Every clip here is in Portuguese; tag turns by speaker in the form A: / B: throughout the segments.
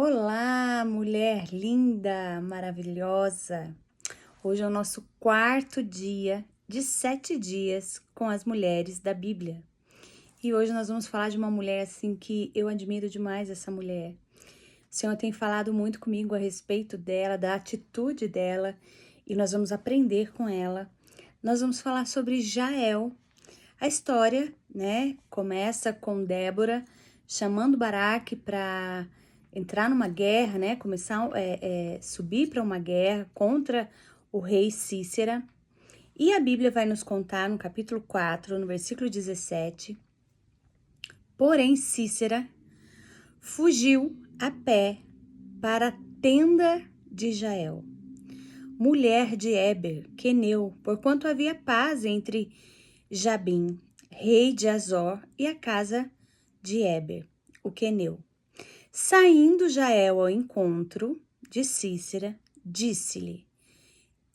A: Olá, mulher linda, maravilhosa! Hoje é o nosso quarto dia de 7 dias com as mulheres da Bíblia. E hoje nós vamos falar de uma mulher assim que eu admiro demais essa mulher. O Senhor tem falado muito comigo a respeito dela, da atitude dela, e nós vamos aprender com ela. Nós vamos falar sobre Jael. A história, começa com Débora chamando Baraque para entrar numa guerra, começar subir para uma guerra contra o rei Císera. E a Bíblia vai nos contar no capítulo 4, no versículo 17. Porém, Císera fugiu a pé para a tenda de Jael, mulher de Éber, queneu, porquanto havia paz entre Jabim, rei de Azor, e a casa de Éber, o queneu. Saindo Jael ao encontro de Císera, disse-lhe: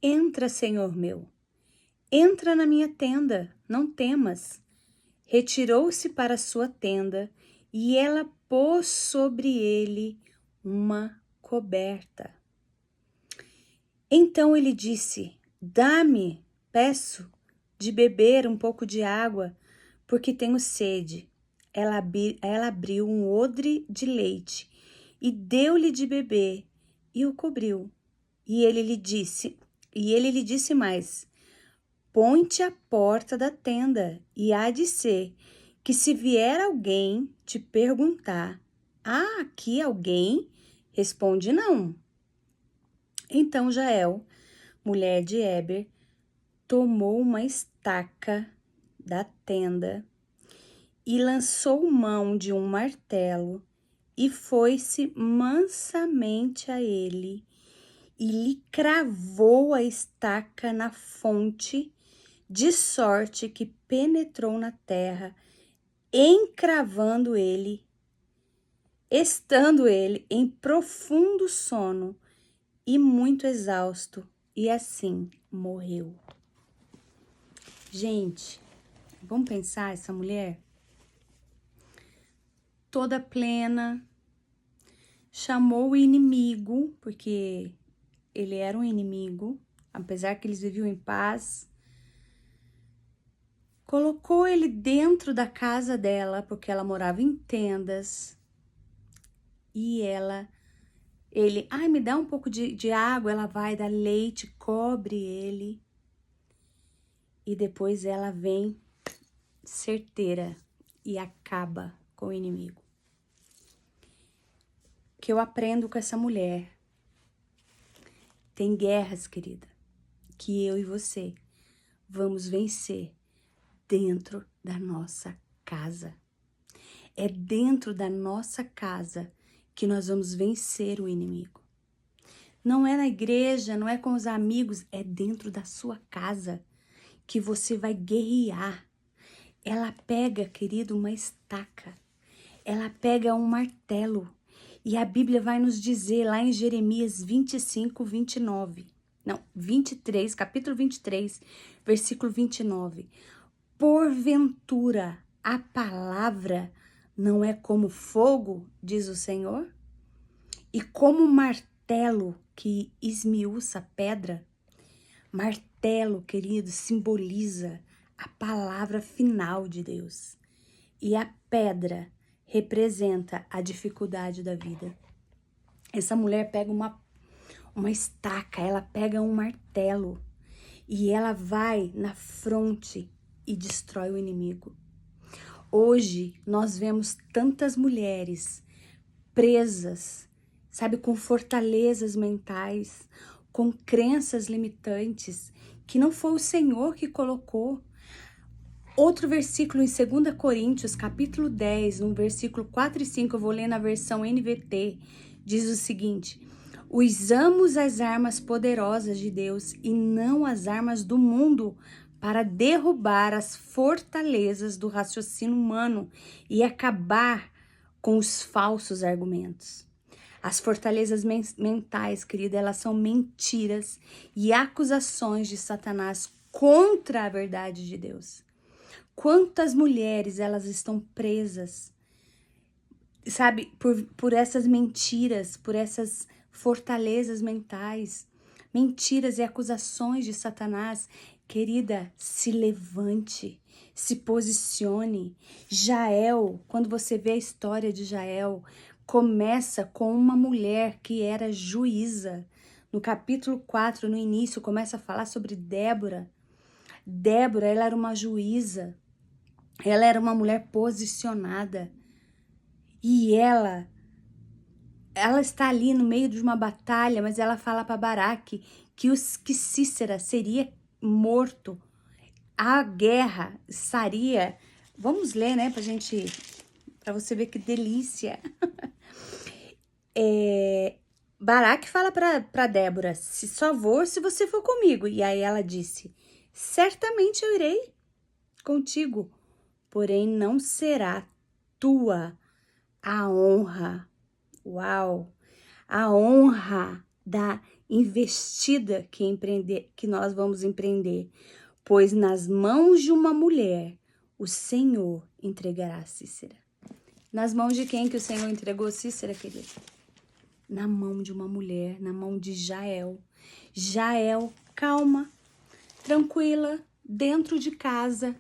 A: Entra, senhor meu, entra na minha tenda, não temas. Retirou-se para sua tenda e ela pôs sobre ele uma coberta. Então ele disse: Dá-me, peço, de beber um pouco de água, porque tenho sede. Ela abriu um odre de leite e deu-lhe de beber e o cobriu. E ele lhe disse mais: Põe-te à porta da tenda, e há de ser que se vier alguém te perguntar: há aqui alguém? Responde não. Então Jael, mulher de Éber, tomou uma estaca da tenda e lançou mão de um martelo e foi-se mansamente a ele e lhe cravou a estaca na fonte, de sorte que penetrou na terra, encravando ele, estando ele em profundo sono e muito exausto, e assim morreu. Gente, vamos pensar essa mulher? Toda plena, chamou o inimigo, porque ele era um inimigo, apesar que eles viviam em paz. Colocou ele dentro da casa dela, porque ela morava em tendas. E ele, me dá um pouco de água, ela vai dar leite, cobre ele. E depois ela vem certeira e acaba com o inimigo. O que eu aprendo com essa mulher? Tem guerras, querida, que eu e você vamos vencer dentro da nossa casa. É dentro da nossa casa que nós vamos vencer o inimigo. Não é na igreja, não é com os amigos, é dentro da sua casa que você vai guerrear. Ela pega, querido, uma estaca. Ela pega um martelo. E a Bíblia vai nos dizer lá em Jeremias 23, capítulo 23, versículo 29. Porventura, a palavra não é como fogo, diz o Senhor? E como martelo que esmiuça pedra? Martelo, querido, simboliza a palavra final de Deus. E a pedra representa a dificuldade da vida. Essa mulher pega uma estaca, ela pega um martelo e ela vai na fronte e destrói o inimigo. Hoje nós vemos tantas mulheres presas, com fortalezas mentais, com crenças limitantes, que não foi o Senhor que colocou. Outro versículo em 2 Coríntios, capítulo 10, no versículo 4 e 5, eu vou ler na versão NVT, diz o seguinte: usamos as armas poderosas de Deus e não as armas do mundo para derrubar as fortalezas do raciocínio humano e acabar com os falsos argumentos. As fortalezas mentais, querida, elas são mentiras e acusações de Satanás contra a verdade de Deus. Quantas mulheres elas estão presas sabe, por essas mentiras, por essas fortalezas mentais, mentiras e acusações de Satanás. Querida, se levante, se posicione. Jael, quando você vê a história de Jael, começa com uma mulher que era juíza. No capítulo 4, no início, começa a falar sobre Débora. Débora, ela era uma juíza, ela era uma mulher posicionada. E ela está ali no meio de uma batalha, mas ela fala para Baraque que Cícera seria morto. A guerra estaria... Vamos ler, né, para você ver que delícia. Baraque fala para Débora, só vou se você for comigo. E aí ela disse, certamente eu irei contigo, porém não será tua a honra. Uau! A honra da investida que nós vamos empreender, pois nas mãos de uma mulher o Senhor entregará Cícera. Nas mãos de quem que o Senhor entregou Cícera, querido? Na mão de uma mulher, na mão de Jael. Jael, calma, tranquila, dentro de casa,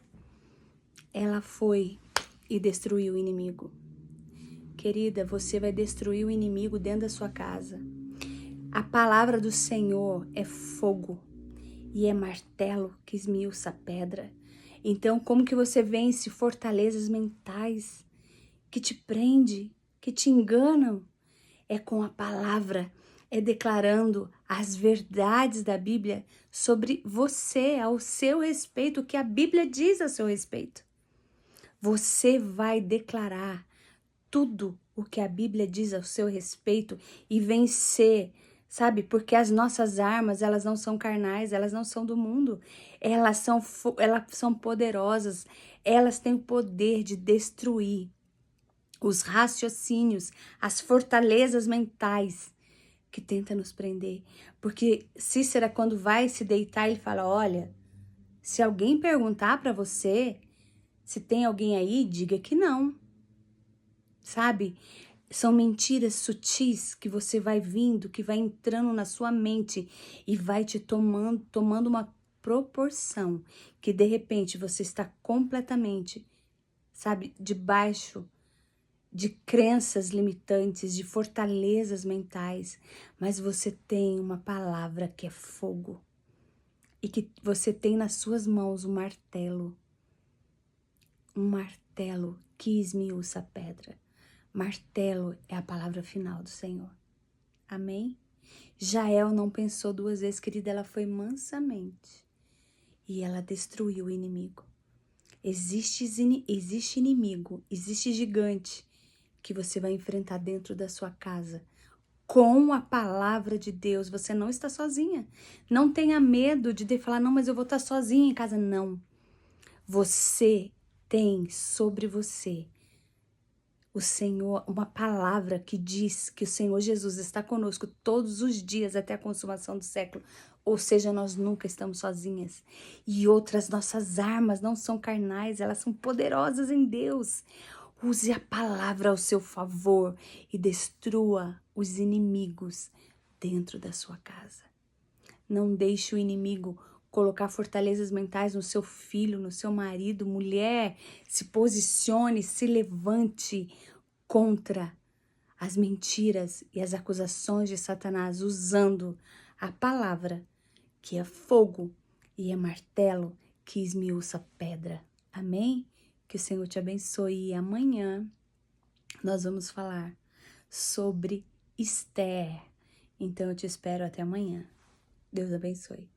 A: ela foi e destruiu o inimigo. Querida, você vai destruir o inimigo dentro da sua casa. A palavra do Senhor é fogo e é martelo que esmiuça a pedra. Então, como que você vence fortalezas mentais que te prende, que te enganam? É com a palavra, é declarando as verdades da Bíblia sobre você, ao seu respeito, o que a Bíblia diz a seu respeito. Você vai declarar tudo o que a Bíblia diz ao seu respeito e vencer, sabe? Porque as nossas armas, elas não são carnais, elas não são do mundo. Elas são poderosas, elas têm o poder de destruir os raciocínios, as fortalezas mentais que tentam nos prender. Porque Cícera, quando vai se deitar, ele fala, olha, se alguém perguntar para você se tem alguém aí, diga que não. Sabe? São mentiras sutis que você vai vindo, que vai entrando na sua mente e vai te tomando uma proporção que de repente você está completamente, sabe, debaixo de crenças limitantes, de fortalezas mentais, mas você tem uma palavra que é fogo e que você tem nas suas mãos um martelo que esmiuça a pedra. Martelo é a palavra final do Senhor. Amém? Jael não pensou duas vezes, querida, ela foi mansamente e ela destruiu o inimigo. Existe inimigo, existe gigante que você vai enfrentar dentro da sua casa. Com a palavra de Deus, você não está sozinha. Não tenha medo de falar, não, mas eu vou estar sozinha em casa. Não. Você tem sobre você o Senhor, uma palavra que diz que o Senhor Jesus está conosco todos os dias até a consumação do século. Ou seja, nós nunca estamos sozinhas. E outras, nossas armas não são carnais, elas são poderosas em Deus. Use a palavra ao seu favor e destrua os inimigos dentro da sua casa. Não deixe o inimigo colocar fortalezas mentais no seu filho, no seu marido. Mulher, se posicione, se levante contra as mentiras e as acusações de Satanás, usando a palavra, que é fogo, e é martelo que esmiuça a pedra. Amém? Que o Senhor te abençoe. E amanhã nós vamos falar sobre Esther. Então eu te espero até amanhã. Deus abençoe.